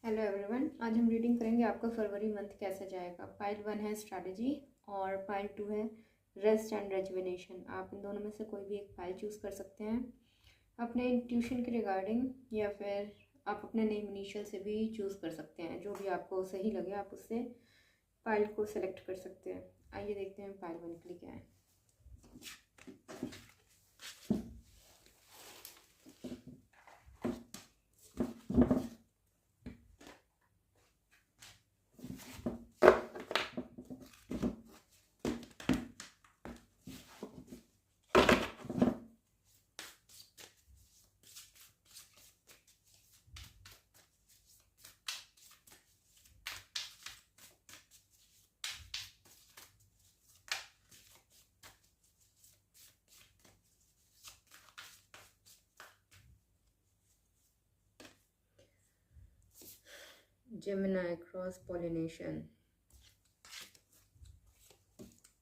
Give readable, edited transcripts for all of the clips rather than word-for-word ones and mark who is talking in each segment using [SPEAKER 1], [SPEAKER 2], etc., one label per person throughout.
[SPEAKER 1] Hello everyone, आज हम reading करेंगे आपका फरवरी मंथ कैसा जाएगा। पाइल 1 है स्ट्रैटेजी और पाइल 2 है रेस्ट एंड रेजुविनेशन। आप इन दोनों में से कोई भी एक पाइल चूज़ कर सकते हैं अपने इंट्यूशन के रिगार्डिंग, या फिर आप अपने नेम इनिशियल से भी चूज़ कर सकते हैं। जो भी आपको सही लगे आप उससे पाइल को सेलेक्ट कर सकते हैं। आइए देखते हैं पाइल 1 के लिए क्या है। जेमिनी क्रॉस पॉलिनेशन,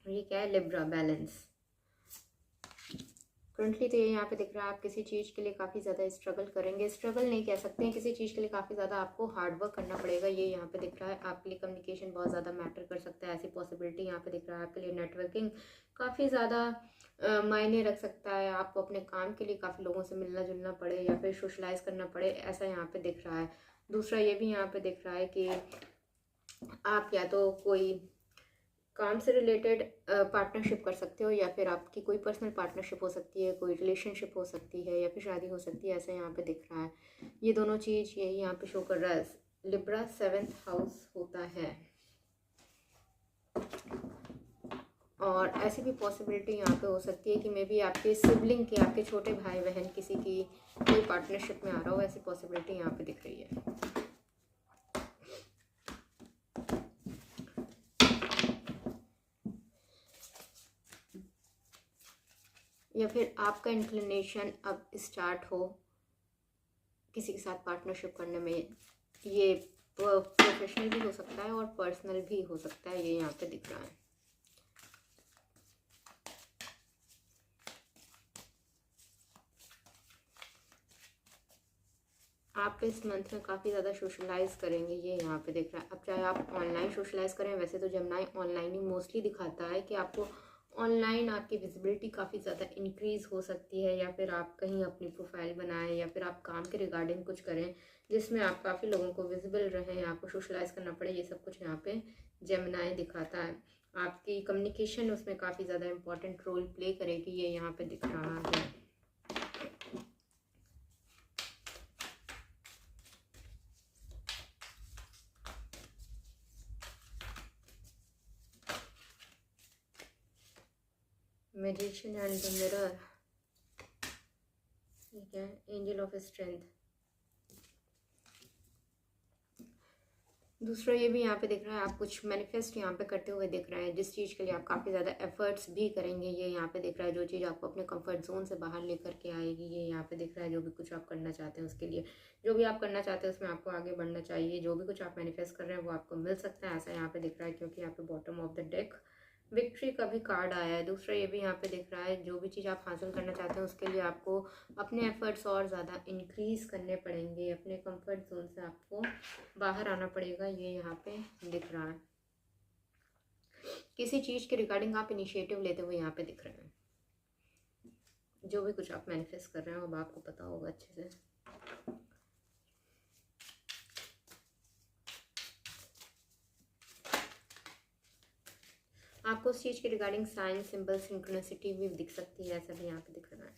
[SPEAKER 1] ये क्या है? Libra balance. करंटली तो ये यहाँ पे दिख रहा है आप किसी चीज़ के लिए काफ़ी ज़्यादा स्ट्रगल करेंगे। स्ट्रगल नहीं कह सकते हैं, किसी चीज़ के लिए काफ़ी ज़्यादा आपको हार्ड वर्क करना पड़ेगा। ये यहाँ पे दिख रहा है आपके लिए कम्युनिकेशन बहुत ज़्यादा मैटर कर सकता है, ऐसी पॉसिबिलिटी यहाँ पे दिख रहा है। आपके लिए नेटवर्किंग काफ़ी ज़्यादा मायने रख सकता है। आपको अपने काम के लिए काफ़ी लोगों से मिलना जुलना पड़े या फिर सोशलाइज करना पड़े, ऐसा यहाँ पे दिख रहा है। दूसरा ये भी यहाँ पे दिख रहा है कि आप या तो कोई काम से रिलेटेड पार्टनरशिप कर सकते हो, या फिर आपकी कोई पर्सनल पार्टनरशिप हो सकती है, कोई रिलेशनशिप हो सकती है, या फिर शादी हो सकती है, ऐसा यहाँ पे दिख रहा है। ये दोनों चीज़ यही यहाँ पे शो कर रहा है। लिब्रा 7th हाउस होता है, और ऐसी भी पॉसिबिलिटी यहाँ पे हो सकती है कि मे बी आपके सिबलिंग की, आपके छोटे भाई बहन किसी की कोई पार्टनरशिप में आ रहा हो, ऐसी पॉसिबिलिटी यहाँ पे दिख रही है। या फिर आपका इंक्लिनेशन अब स्टार्ट हो किसी के साथ पार्टनरशिप करने में। ये प्रोफेशनल भी हो सकता है और पर्सनल भी हो सकता है, ये यहाँ पे दिख रहा है। आप इस मंथ में काफ़ी ज़्यादा सोशलाइज करेंगे, ये यहाँ पे दिख रहा है। अब चाहे आप ऑनलाइन सोशलाइज करें, वैसे तो जेमिनी ऑनलाइन ही मोस्टली दिखाता है कि आपको ऑनलाइन आपकी विजिबिलिटी काफ़ी ज़्यादा इंक्रीज़ हो सकती है, या फिर आप कहीं अपनी प्रोफाइल बनाएं, या फिर आप काम के रिगार्डिंग कुछ करें जिसमें आप काफ़ी लोगों को विजिबल रहें, आपको सोशलाइज करना पड़े। ये सब कुछ यहाँ पे जेमिनी दिखाता है। आपकी कम्युनिकेशन उसमें काफ़ी ज़्यादा इंपॉर्टेंट रोल प्ले करेगी, ये यहाँ पे दिख रहा है। मैजिशियन एंड द मिरर, ठीक है। Angel of strength. दूसरा ये भी यहाँ पे दिख रहा है आप कुछ मैनिफेस्ट यहाँ पे करते हुए दिख रहे हैं, जिस चीज़ के लिए आप काफ़ी ज़्यादा एफर्ट्स भी करेंगे। ये यहाँ पे दिख रहा है जो चीज़ आपको अपने कंफर्ट जोन से बाहर लेकर के आएगी, ये यहाँ पे दिख रहा है। जो भी कुछ आप करना चाहते हैं उसके लिए, जो भी आप करना चाहते हैं उसमें आपको आगे बढ़ना चाहिए। जो भी कुछ आप मैनिफेस्ट कर रहे हैं वो आपको मिल सकता है, ऐसा यहाँ पे दिख रहा है, क्योंकि यहाँ पे bottom of the deck victory का भी कार्ड आया है। दूसरा ये भी यहाँ पे दिख रहा है जो भी चीज़ आप हासिल करना चाहते हैं उसके लिए आपको अपने एफर्ट्स और ज़्यादा इंक्रीज़ करने पड़ेंगे, अपने कंफर्ट जोन से आपको बाहर आना पड़ेगा, ये यहाँ पे दिख रहा है। किसी चीज़ के रिगार्डिंग आप इनिशिएटिव लेते हुए यहाँ पे दिख रहे हैं। जो भी कुछ आप मैनिफेस्ट कर रहे हैं अब आपको पता होगा अच्छे से। आपको उस चीज़ के रिगार्डिंग साइन, सिंबल, सिंक्रोनिसिटी भी दिख सकती है, ऐसा भी यहाँ पे दिख रहा है।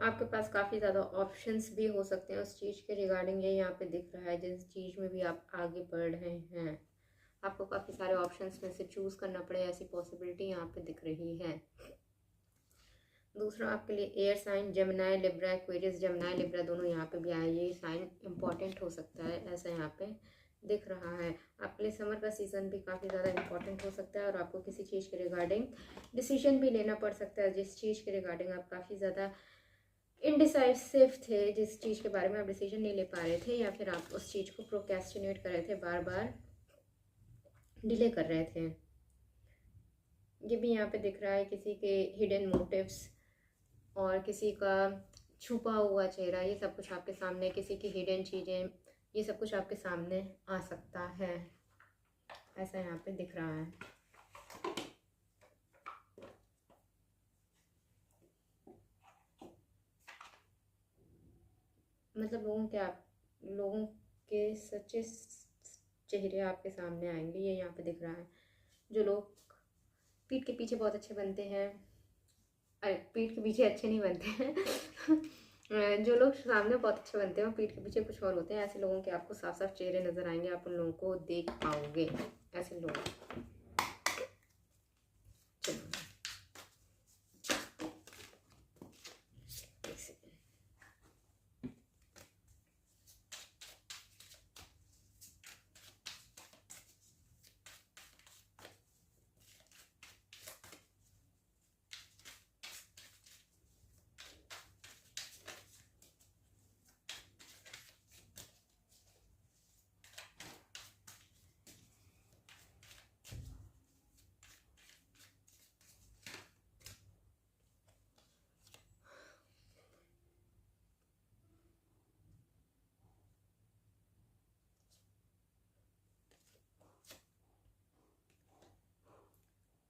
[SPEAKER 1] आपके पास काफ़ी ज़्यादा ऑप्शंस भी हो सकते हैं उस चीज़ के रिगार्डिंग, ये यहाँ पे दिख रहा है। जिस चीज़ में भी आप आगे बढ़ रहे हैं आपको काफ़ी सारे ऑप्शंस में से चूज़ करना पड़े, ऐसी पॉसिबिलिटी यहाँ पे दिख रही है। दूसरा आपके लिए air sign Gemini Libra, Aquarius Gemini Libra दोनों यहाँ पे भी आए, ये साइन इंपॉर्टेंट हो सकता है, ऐसा यहाँ पे दिख रहा है। आपके लिए समर का सीज़न भी काफ़ी ज़्यादा इंपॉर्टेंट हो सकता है, और आपको किसी चीज़ के रिगार्डिंग डिसीजन भी लेना पड़ सकता है, जिस चीज़ के रिगार्डिंग आप काफ़ी ज़्यादा इनडिसाइसिव थे, जिस चीज़ के बारे में आप डिसीजन नहीं ले पा रहे थे, या फिर आप उस चीज़ को प्रोक्रेस्टिनेट कर रहे थे, बार बार डिले कर रहे थे। ये भी यहाँ पे दिख रहा है किसी के हिडन मोटिव्स और किसी का छुपा हुआ चेहरा, ये सब कुछ आपके सामने, किसी की हिडन चीज़ें, ये सब कुछ आपके सामने आ सकता है, ऐसा यहाँ पे दिख रहा है। मतलब लोगों के सच्चे चेहरे आपके सामने आएंगे, ये यहाँ पे दिख रहा है। जो लोग पीठ के पीछे बहुत अच्छे बनते हैं, अरे पीठ के पीछे अच्छे नहीं बनते हैं जो लोग सामने बहुत अच्छे बनते हैं और पीठ के पीछे कुछ और होते हैं, ऐसे लोगों के आपको साफ साफ चेहरे नजर आएंगे, आप उन लोगों को देख पाओगे, ऐसे लोग।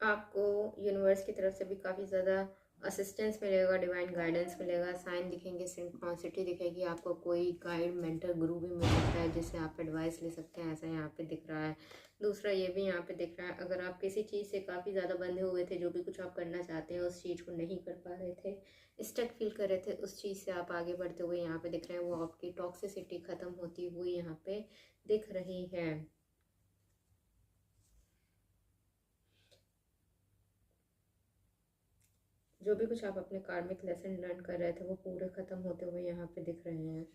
[SPEAKER 1] आपको यूनिवर्स की तरफ से भी काफ़ी ज़्यादा असिस्टेंस मिलेगा, डिवाइन गाइडेंस मिलेगा, साइन दिखेंगे, सिंक्रोनिसिटी दिखेगी, आपको कोई गाइड मेंटर गुरु भी मिल सकता है जिससे आप एडवाइस ले सकते हैं, ऐसा यहाँ पे दिख रहा है। दूसरा ये भी यहाँ पे दिख रहा है, अगर आप किसी चीज़ से काफ़ी ज़्यादा बंधे हुए थे, जो भी कुछ आप करना चाहते हैं उस चीज़ को नहीं कर पा रहे थे, स्टक फील कर रहे थे, उस चीज़ से आप आगे बढ़ते हुए यहाँ पे दिख रहे हैं, वो आपकी टॉक्सिसिटी ख़त्म होती हुई यहाँ पे दिख रही है। जो भी कुछ आप अपने कार्मिक लेसन लर्न कर रहे थे वो पूरे ख़त्म होते हुए यहाँ पे दिख रहे हैं।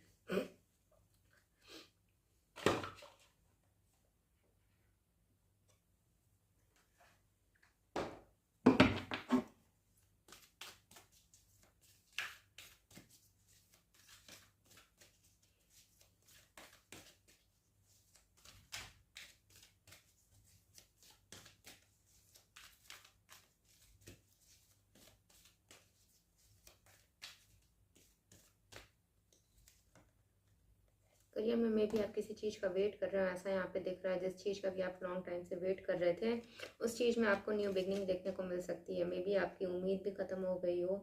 [SPEAKER 1] करियर में भी आप किसी चीज़ का वेट कर रहे हो, ऐसा यहाँ पे दिख रहा है। जिस चीज़ का भी आप लॉन्ग टाइम से वेट कर रहे थे उस चीज़ में आपको न्यू बिगनिंग देखने को मिल सकती है। मे बी आपकी उम्मीद भी ख़त्म हो गई हो,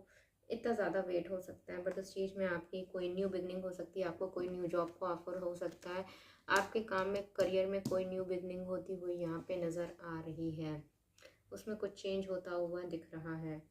[SPEAKER 1] इतना ज़्यादा वेट हो सकता है, बट उस चीज़ में आपकी कोई न्यू बिगनिंग हो सकती है, आपको कोई न्यू जॉब को ऑफर हो सकता है, आपके काम में करियर में कोई न्यू बिगनिंग होती हुई यहाँ पे नज़र आ रही है, उसमें कुछ चेंज होता हुआ दिख रहा है।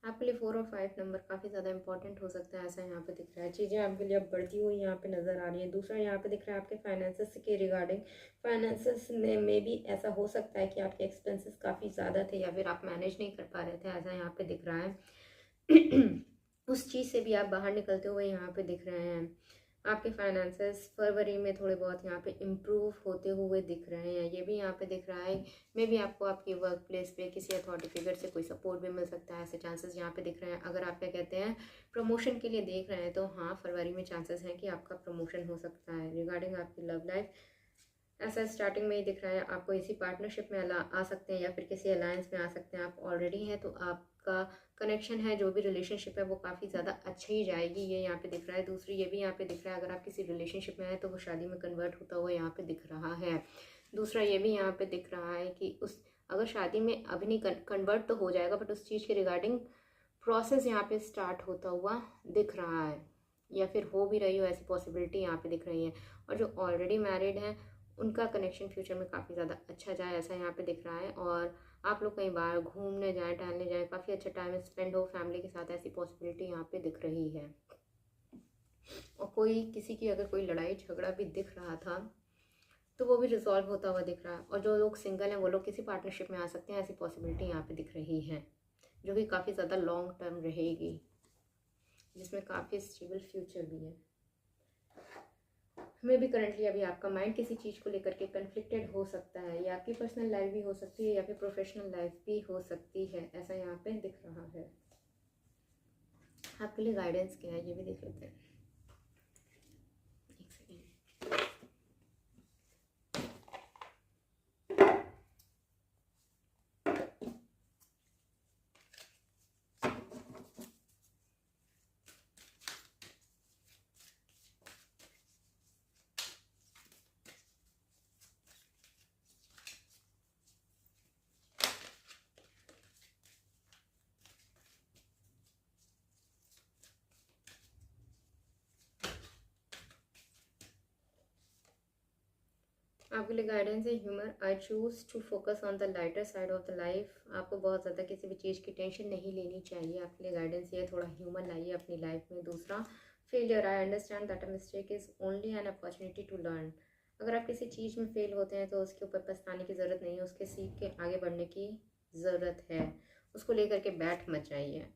[SPEAKER 1] आपके लिए 4 और 5 नंबर काफ़ी ज़्यादा इंपॉर्टेंट हो सकता है, ऐसा यहाँ पे दिख रहा है। चीज़ें आपके लिए अब बढ़ती हुई यहाँ पे नज़र आ रही है। दूसरा यहाँ पे दिख रहा है आपके फाइनेंसेस के रिगार्डिंग, फाइनेंसेस में भी ऐसा हो सकता है कि आपके एक्सपेंसेस काफ़ी ज़्यादा थे या फिर आप मैनेज नहीं कर पा रहे थे, ऐसा यहाँ पे दिख रहा है उस चीज़ से भी आप बाहर निकलते हुए यहाँ पे दिख रहे हैं। आपके फाइनेंसेस फरवरी में थोड़े बहुत यहाँ पे इम्प्रूव होते हुए दिख रहे हैं, ये भी यहाँ पे दिख रहा है। मे बी आपको आपकी वर्क प्लेस पे किसी अथॉरिटी फिगर से कोई सपोर्ट भी मिल सकता है, ऐसे चांसेस यहाँ पे दिख रहे हैं। अगर आप क्या कहते हैं प्रमोशन के लिए देख रहे हैं तो हाँ, फरवरी में चांसेस हैं कि आपका प्रमोशन हो सकता है। रिगार्डिंग आपकी लव लाइफ, ऐसा स्टार्टिंग में ही दिख रहा है, आपको इसी पार्टनरशिप में आ सकते हैं या फिर किसी अलायंस में आ सकते हैं। आप ऑलरेडी हैं तो आपका कनेक्शन है, जो भी रिलेशनशिप है वो काफ़ी ज़्यादा अच्छी ही जाएगी, ये यहाँ पे दिख रहा है। दूसरी ये भी यहाँ पे दिख रहा है, अगर आप किसी रिलेशनशिप में हैं तो वो शादी में कन्वर्ट होता हुआ यहाँ पे दिख रहा है। दूसरा ये भी यहाँ पे दिख रहा है कि उस अगर शादी में अभी नहीं कन्वर्ट तो हो जाएगा, बट उस चीज़ के रिगार्डिंग प्रोसेस यहाँ पे स्टार्ट होता हुआ दिख रहा है, या फिर हो भी रही हो, ऐसी पॉसिबिलिटी यहाँ पे दिख रही है। और जो ऑलरेडी मैरिड हैं उनका कनेक्शन फ्यूचर में काफ़ी ज़्यादा अच्छा जाए, ऐसा यहाँ पे दिख रहा है। और आप लोग कहीं बाहर घूमने जाएं, टहलने जाएं, काफ़ी अच्छा टाइम स्पेंड हो फैमिली के साथ, ऐसी पॉसिबिलिटी यहाँ पे दिख रही है। और कोई किसी की अगर कोई लड़ाई झगड़ा भी दिख रहा था तो वो भी रिजॉल्व होता हुआ दिख रहा है। और जो लोग सिंगल हैं वो लोग किसी पार्टनरशिप में आ सकते हैं, ऐसी पॉसिबिलिटी यहाँ पे दिख रही है, जो कि काफ़ी ज़्यादा लॉन्ग टर्म रहेगी, जिसमें काफ़ी स्टेबल फ्यूचर भी है। मे भी करंटली अभी आपका माइंड किसी चीज़ को लेकर के कन्फ्लिक्टेड हो सकता है, या आपकी पर्सनल लाइफ भी हो सकती है या फिर प्रोफेशनल लाइफ भी हो सकती है, ऐसा यहाँ पे दिख रहा है। आपके लिए गाइडेंस क्या है ये भी देख लेते हैं। एक सेकेंड। आपके लिए गाइडेंस है humour. I choose to focus on the lighter side of the life. आपको बहुत ज़्यादा किसी भी चीज़ की टेंशन नहीं लेनी चाहिए। आपके लिए गाइडेंस ये थोड़ा ह्यूमर लाइए अपनी लाइफ में। दूसरा, failure. I understand that a mistake is only an opportunity to learn. अगर आप किसी चीज़ में फेल होते हैं तो उसके ऊपर पछताने की ज़रूरत नहीं है, उसके सीख के आगे बढ़ने की ज़रूरत है। उसको लेकर के बैठ मत जाइए।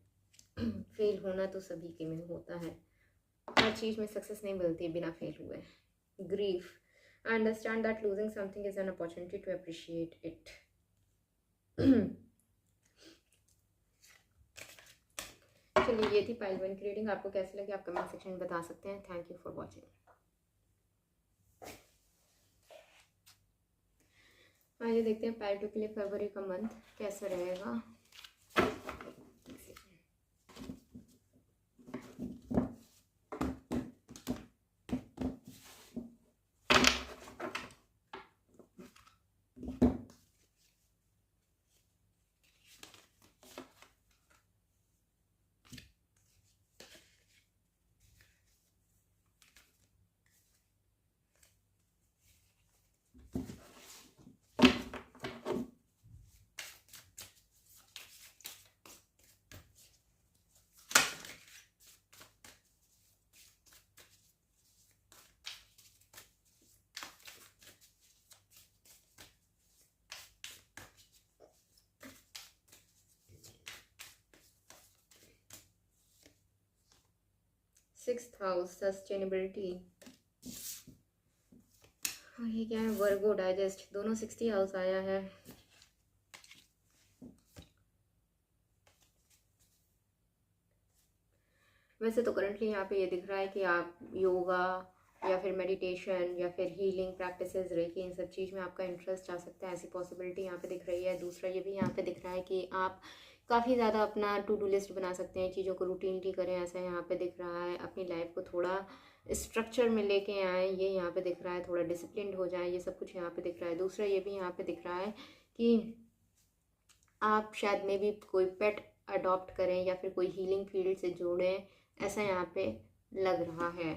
[SPEAKER 1] फेल होना तो सभी के में होता है, हर चीज़ में सक्सेस नहीं मिलती बिना फेल हुए। Grief. I understand that losing something is an opportunity to appreciate it. चलिए, ये थी पाइल 1 की रीडिंग। आपको कैसी लगी आप कमेंट सेक्शन में बता सकते हैं। Thank you for watching. आइए देखते हैं पाइल 2 के लिए फरवरी का मंथ कैसा रहेगा। 6th house sustainability. ये क्या है? वर्गो डाइजेस्ट। दोनों 60 हाउस आया है। वैसे तो करंटली यहाँ पे ये दिख रहा है कि आप योगा या फिर मेडिटेशन या फिर हीलिंग प्रैक्टिसेस रेकी, इन सब चीज़ में आपका इंटरेस्ट आ सकता है, ऐसी पॉसिबिलिटी यहाँ पे दिख रही है। दूसरा ये भी यहाँ पे दिख रहा है कि आप काफ़ी ज़्यादा अपना टू डू लिस्ट बना सकते हैं, चीज़ों को रूटीनली करें, ऐसा यहाँ पे दिख रहा है। अपनी लाइफ को थोड़ा स्ट्रक्चर में लेके आए, ये यहाँ पे दिख रहा है। थोड़ा डिसिप्लिन हो जाए, ये सब कुछ यहाँ पे दिख रहा है। दूसरा ये भी यहाँ पे दिख रहा है कि आप शायद में भी कोई पेट अडॉप्ट करें या फिर कोई हीलिंग फील्ड से जोड़ें, ऐसा यहाँ पे लग रहा है।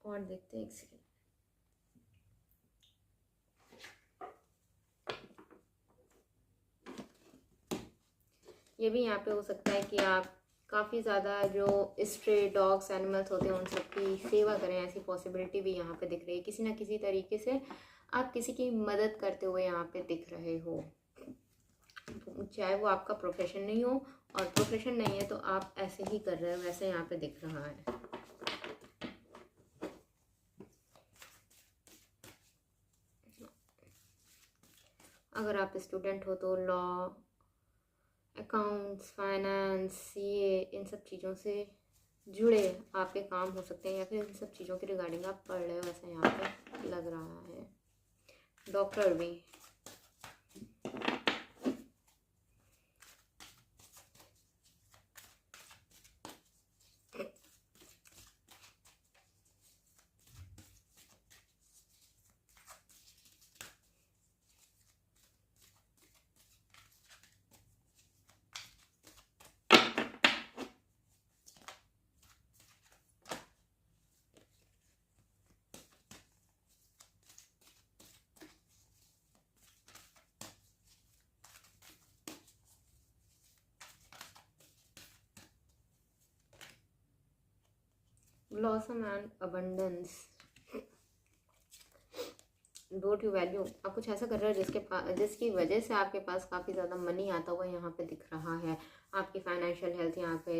[SPEAKER 1] और देखते हैं एक सेकेंड। ये भी यहाँ पे हो सकता है कि आप काफ़ी ज़्यादा जो स्ट्रे डॉग्स एनिमल्स होते हैं उन सब की सेवा करें, ऐसी पॉसिबिलिटी भी यहाँ पे दिख रही है। किसी ना किसी तरीके से आप किसी की मदद करते हुए यहाँ पे दिख रहे हो, चाहे वो आपका प्रोफेशन नहीं हो, और प्रोफेशन नहीं है तो आप ऐसे ही कर रहे हो, वैसे यहाँ पे दिख रहा है। अगर आप स्टूडेंट हो तो लॉ, अकाउंट्स, फाइनेंस, सीए, इन सब चीज़ों से जुड़े आपके काम हो सकते हैं, या फिर इन सब चीज़ों के रिगार्डिंग आप पढ़ रहे हो, ऐसा यहाँ पे लग रहा है। डॉक्टर भी। Blossom and abundance. दो टू वैल्यू, आप कुछ ऐसा कर रहे हो जिसकी वजह से आपके पास काफ़ी ज़्यादा मनी आता हुआ यहाँ पे दिख रहा है। आपकी फाइनेंशियल हेल्थ यहाँ पे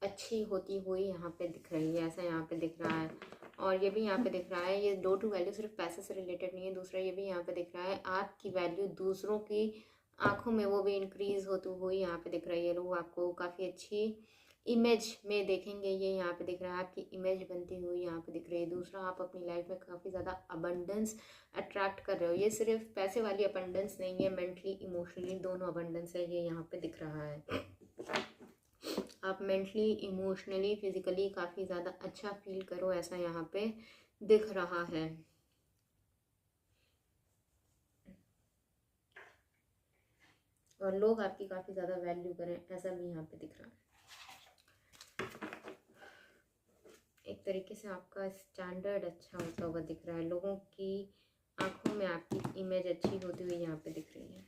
[SPEAKER 1] अच्छी होती हुई यहाँ पे दिख रही है, ऐसा यहाँ पे दिख रहा है। और ये भी यहाँ पे दिख रहा है, ये दो टू वैल्यू सिर्फ पैसे से रिलेटेड नहीं है। दूसरा ये भी यहाँ पे दिख रहा है, आपकी वैल्यू दूसरों की आंखों में वो भी इंक्रीज होती हुई यहाँ पे दिख रही है। लोग आपको काफ़ी अच्छी इमेज में देखेंगे, ये यहाँ पे दिख रहा है, आपकी इमेज बनती हुई यहाँ पे दिख रही है। दूसरा, आप अपनी लाइफ में काफ़ी ज़्यादा अबंडेंस अट्रैक्ट कर रहे हो। ये सिर्फ पैसे वाली अबंडेंस नहीं है, मेंटली इमोशनली दोनों अबंडेंस है, ये यहाँ पे दिख रहा है। आप मेंटली इमोशनली फिजिकली काफ़ी ज़्यादा अच्छा फील करो, ऐसा यहाँ पे दिख रहा है। और लोग आपकी काफ़ी ज़्यादा वैल्यू करें, ऐसा भी यहाँ पे दिख रहा है। एक तरीके से आपका स्टैंडर्ड अच्छा होता हुआ दिख रहा है, लोगों की आंखों में आपकी इमेज अच्छी होती हुई यहाँ पे दिख रही है,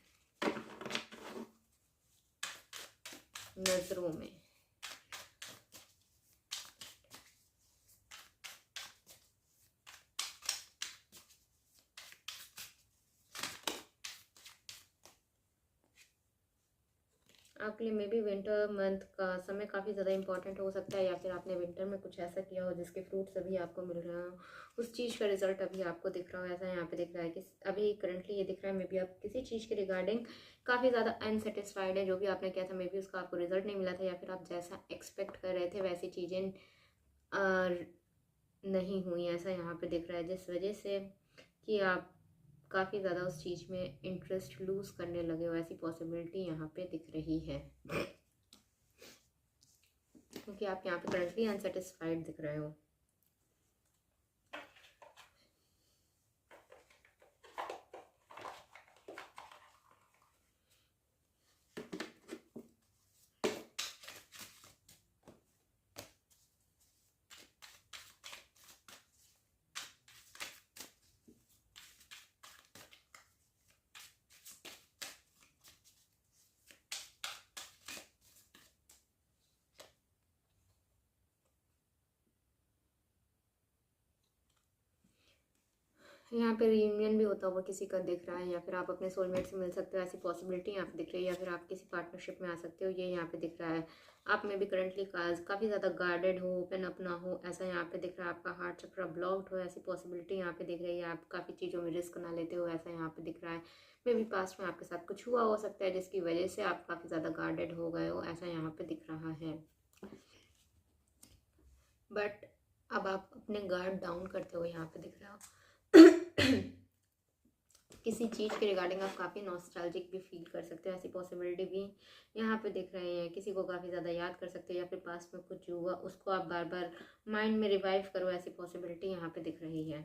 [SPEAKER 1] नज़रों में। आपके लिए मे बी विंटर मंथ का समय काफ़ी ज़्यादा इंपॉर्टेंट हो सकता है, या फिर आपने विंटर में कुछ ऐसा किया हो जिसके फ्रूट्स अभी आपको मिल रहे हो, उस चीज़ का रिजल्ट अभी आपको दिख रहा हो, ऐसा यहाँ पे दिख रहा है कि अभी करंटली ये दिख रहा है मे बी आप किसी चीज़ के रिगार्डिंग काफ़ी ज़्यादा अनसेटिस्फाइड है। जो भी आपने किया था मे बी उसका आपको रिजल्ट नहीं मिला था, या फिर आप जैसा एक्सपेक्ट कर रहे थे वैसी चीज़ें नहीं हुई, ऐसा यहाँ पे दिख रहा है, जिस वजह से कि आप काफ़ी ज़्यादा उस चीज़ में इंटरेस्ट लूज करने लगे हो, ऐसी पॉसिबिलिटी यहाँ पे दिख रही है, क्योंकि आप यहाँ पे करंटली अनसेटिस्फाइड दिख रहे हो। यहाँ पे रियूनियन भी होता हुआ किसी का दिख रहा है, या फिर आप अपने सोलमेट से मिल सकते हो, ऐसी पॉसिबिलिटी यहाँ पे दिख रही है, या फिर आप किसी पार्टनरशिप में आ सकते हो, ये यहाँ पे दिख रहा है। आप में भी करंटली काफ़ी ज़्यादा गार्डेड हो, ओपन अप ना हो, ऐसा यहाँ पे दिख रहा है। आपका हार्ट चक्र ब्लॉक्ड हो, ऐसी पॉसिबिलिटी यहाँ पे दिख रही है। आप काफ़ी चीज़ों में रिस्क ना लेते हो, ऐसा यहाँ पे दिख रहा है। मे बी पास्ट में आपके साथ कुछ हुआ हो सकता है जिसकी वजह से आप काफ़ी ज़्यादा गार्डेड हो गए हो, ऐसा यहाँ पे दिख रहा है। बट अब आप अपने गार्ड डाउन करते हो, यहाँ पे दिख रहा हो। किसी चीज़ के रिगार्डिंग आप काफ़ी नॉस्टैल्जिक भी फील कर सकते हो, ऐसी पॉसिबिलिटी भी यहाँ पे दिख रहे हैं। किसी को काफ़ी ज़्यादा याद कर सकते हो, या फिर पास्ट में कुछ हुआ उसको आप बार बार माइंड में रिवाइव करो, ऐसी पॉसिबिलिटी यहाँ पे दिख रही है।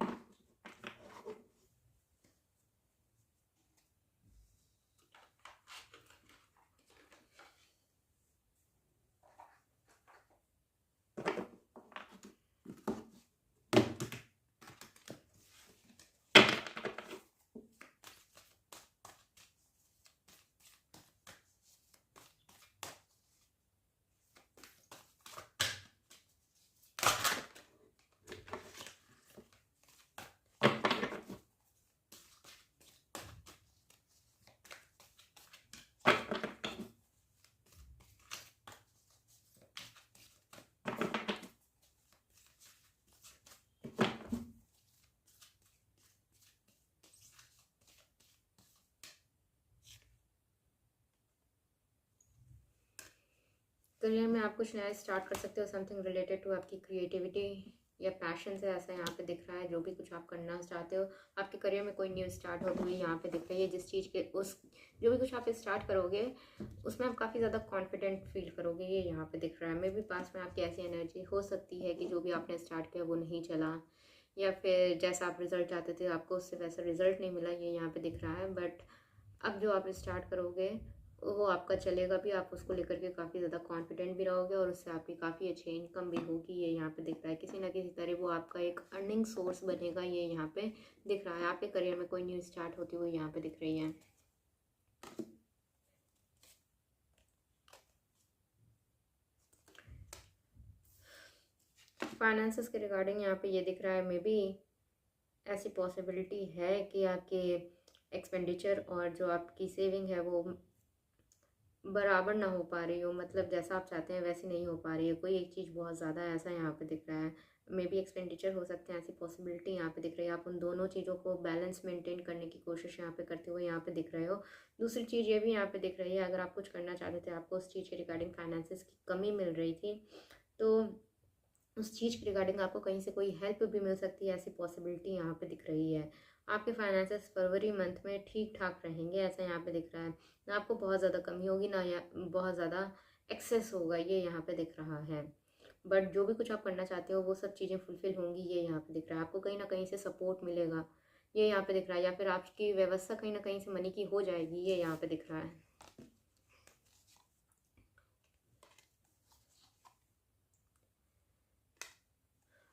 [SPEAKER 1] करियर में आप कुछ नया स्टार्ट कर सकते हो, समथिंग रिलेटेड टू आपकी क्रिएटिविटी या पैशन से, ऐसा यहाँ पे दिख रहा है। जो भी कुछ आप करना चाहते हो, आपके करियर में कोई न्यू स्टार्ट होती हुई यहाँ पे दिख रही है। जिस चीज़ के जो भी कुछ आप स्टार्ट करोगे उसमें आप काफ़ी ज़्यादा कॉन्फिडेंट फील करोगे, ये यहाँ पे दिख रहा है। मे बी पास में आपकी ऐसी एनर्जी हो सकती है कि जो भी आपने स्टार्ट किया वो नहीं चला, या फिर जैसा आप रिजल्ट चाहते थे आपको उससे वैसा रिजल्ट नहीं मिला, ये यहाँ पे दिख रहा है। बट अब जो आप स्टार्ट करोगे वो आपका चलेगा भी, आप उसको लेकर के काफ़ी ज़्यादा कॉन्फिडेंट भी रहोगे, और उससे आपकी काफ़ी अच्छी इनकम भी होगी, ये यहाँ पे दिख रहा है। किसी ना किसी तरह वो आपका एक अर्निंग सोर्स बनेगा, ये यहाँ पे दिख रहा है। आपके करियर में कोई न्यू स्टार्ट होती हुई यहाँ पे दिख रही है। फाइनेंसेस के रिगार्डिंग यहाँ पे ये दिख रहा है, मे बी ऐसी पॉसिबिलिटी है कि आपके एक्सपेंडिचर और जो आपकी सेविंग है वो बराबर ना हो पा रही हो, मतलब जैसा आप चाहते हैं वैसी नहीं हो पा रही है। कोई एक चीज़ बहुत ज़्यादा ऐसा यहाँ पे दिख रहा है, मे बी एक्सपेंडिचर हो सकते हैं, ऐसी पॉसिबिलिटी यहाँ पे दिख रही है। आप उन दोनों चीज़ों को बैलेंस मेंटेन करने की कोशिश यहाँ पे करते हुए यहाँ पे दिख रहे हो। दूसरी चीज़ ये भी यहाँ पे दिख रही है, अगर आप कुछ करना चाहते थे, आपको उस चीज़ के रिगार्डिंग फाइनेंसिस की कमी मिल रही थी, तो उस चीज़ के रिगार्डिंग आपको कहीं से कोई हेल्प भी मिल सकती है, ऐसी पॉसिबिलिटी यहाँ पे दिख रही है। आपके फाइनेंसेस फरवरी मंथ में ठीक ठाक रहेंगे, ऐसा यहाँ पे दिख रहा है। ना आपको बहुत ज़्यादा कमी होगी, ना या बहुत ज़्यादा एक्सेस होगा, ये यहाँ पे दिख रहा है। बट जो भी कुछ आप करना चाहते हो वो सब चीज़ें फुलफिल होंगी, ये यहाँ पे दिख रहा है। आपको कहीं ना कहीं से सपोर्ट मिलेगा, ये यहाँ पे दिख रहा है, या फिर आपकी व्यवस्था कहीं ना कहीं से मनी की हो जाएगी, ये यहाँ पे दिख रहा है।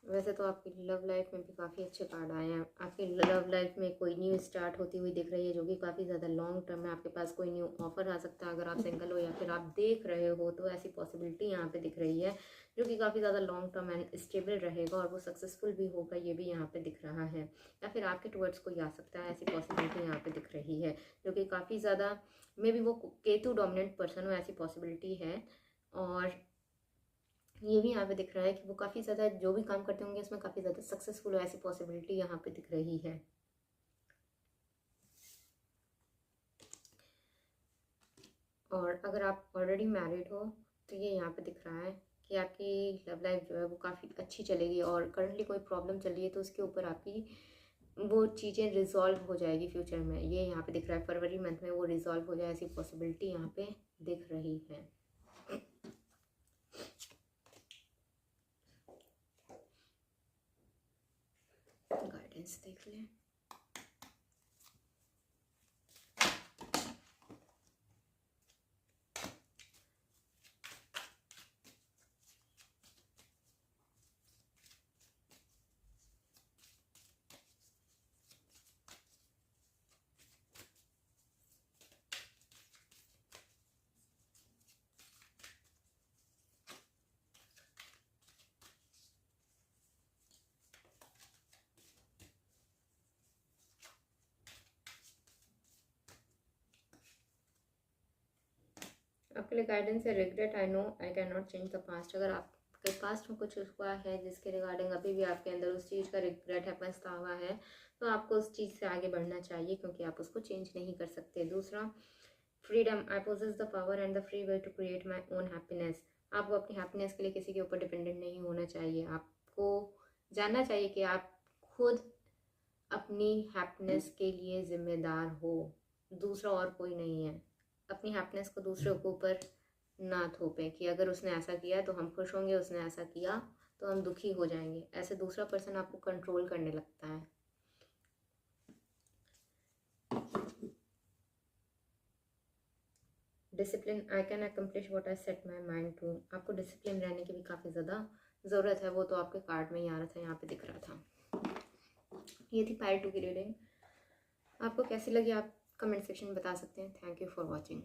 [SPEAKER 1] वैसे तो आपकी लव लाइफ में भी काफ़ी अच्छे कार्ड आए हैं। आपकी लव लाइफ में कोई न्यू स्टार्ट होती हुई दिख रही है, जो कि काफ़ी ज़्यादा लॉन्ग टर्म है। आपके पास कोई न्यू ऑफर आ सकता है, अगर आप सिंगल हो या फिर आप देख रहे हो, तो ऐसी पॉसिबिलिटी यहाँ पे दिख रही है, जो कि काफ़ी ज़्यादा लॉन्ग टर्म एंड स्टेबल रहेगा और वो सक्सेसफुल भी होगा, ये भी यहाँ पे दिख रहा है। या फिर आपके टुवर्ड्स कोई आ सकता है, ऐसी पॉसिबिलिटी यहाँ पे दिख रही है, जो कि काफ़ी ज़्यादा, मे बी वो केतु डोमिनेंट पर्सन हो, ऐसी पॉसिबिलिटी है। और ये भी यहाँ पे दिख रहा है कि वो काफ़ी ज़्यादा जो भी काम करते होंगे उसमें काफ़ी ज़्यादा सक्सेसफुल हो, ऐसी पॉसिबिलिटी यहाँ पे दिख रही है। और अगर आप ऑलरेडी मैरिड हो तो ये यहाँ पे दिख रहा है कि आपकी लव लाइफ जो है वो काफ़ी अच्छी चलेगी, और करंटली कोई प्रॉब्लम चल रही है तो उसके ऊपर आपकी वो चीज़ें रिजॉल्व हो जाएगी फ्यूचर में, ये यहाँ पे दिख रहा है। फरवरी मंथ में वो रिजॉल्व हो जाए, ऐसी पॉसिबिलिटी यहाँ पे दिख रही है। गाइडेंस देख लें। आपके लिए गाइडेंस है, regret I know I can not change the past. अगर आपके पास्ट में कुछ हुआ है जिसके रिगार्डिंग अभी भी आपके अंदर उस चीज़ का रिग्रेट है, पछतावा है, तो आपको उस चीज़ से आगे बढ़ना चाहिए, क्योंकि आप उसको चेंज नहीं कर सकते। दूसरा, freedom, I possess the power and the free will to create my own happiness. आपको अपनी हैप्पीनेस के लिए किसी के ऊपर डिपेंडेंट नहीं होना चाहिए। आपको जानना चाहिए कि आप खुद अपनी हैप्पीनेस के लिए जिम्मेदार हो, दूसरा और कोई नहीं है। अपनी हैप्पीनेस को दूसरे के ऊपर ना थोपें कि अगर उसने ऐसा किया तो हम खुश होंगे, उसने ऐसा किया तो हम दुखी हो जाएंगे। ऐसे दूसरा पर्सन आपको कंट्रोल करने लगता है। Discipline, I can accomplish what I set my mind to. आपको डिसिप्लिन रहने की भी काफ़ी ज़्यादा ज़रूरत है, वो तो आपके कार्ड में ही आ रहा था, यहाँ पे दिख रहा था। ये थी पाइल 2 की रीडिंग। आपको कैसी लगी आप कमेंट सेक्शन में बता सकते हैं। Thank you for watching.